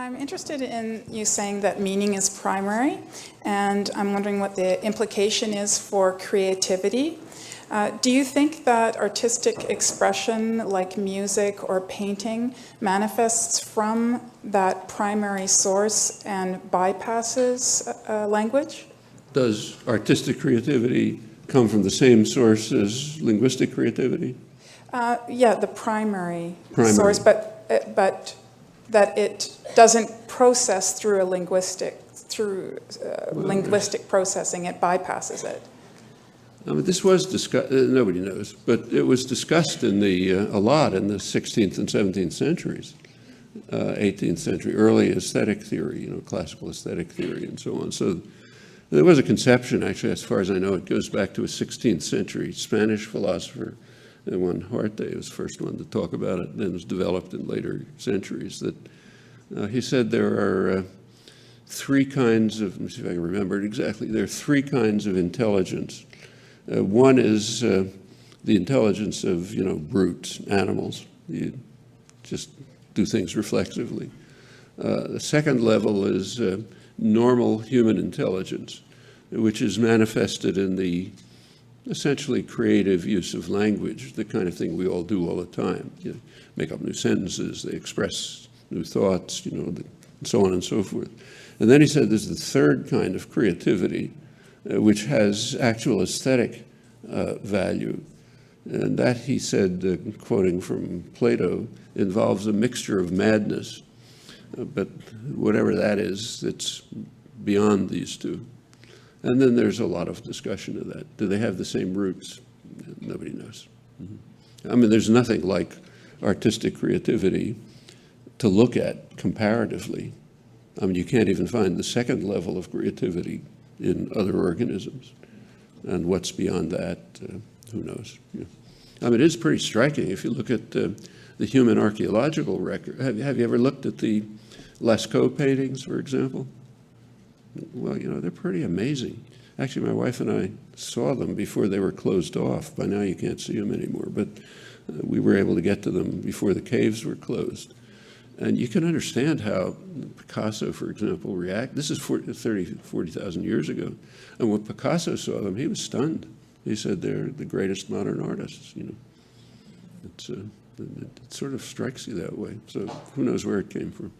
I'm interested in you saying that meaning is primary, and I'm wondering what the implication is for creativity. Do you think that artistic expression, like music or painting, manifests from that primary source and bypasses language? Does artistic creativity come from the same source as linguistic creativity? Yeah, the primary source, but that it doesn't process through a linguistic processing. It bypasses it. I mean, this was discussed. Nobody knows, but it was discussed in a lot in the 16th and 17th centuries, 18th century, early aesthetic theory, classical aesthetic theory, and so on. So there was a conception, actually, as far as I know, it goes back to a 16th century Spanish philosopher. And Juan Huarte was the first one to talk about it, and then it was developed in later centuries, that he said there are three kinds of, let me see if I can remember it exactly, there are three kinds of intelligence. One is the intelligence of, brutes, animals. You just do things reflexively. The second level is normal human intelligence, which is manifested in the essentially creative use of language, the kind of thing we all do all the time. You make up new sentences, they express new thoughts, and so on and so forth. And then he said there's the third kind of creativity, which has actual aesthetic value. And that, he said, quoting from Plato, involves a mixture of madness. But whatever that is, it's beyond these two. And then there's a lot of discussion of that. Do they have the same roots? Nobody knows. I mean, there's nothing like artistic creativity to look at comparatively. I mean, you can't even find the second level of creativity in other organisms. And what's beyond that, who knows? Yeah. I mean, it's pretty striking if you look at the human archaeological record. Have you ever looked at the Lascaux paintings, for example? Well, they're pretty amazing. Actually, my wife and I saw them before they were closed off. By now you can't see them anymore, but we were able to get to them before the caves were closed. And you can understand how Picasso, for example, reacted. This is 40,000 years ago. And when Picasso saw them, he was stunned. He said they're the greatest modern artists, It sort of strikes you that way. So who knows where it came from.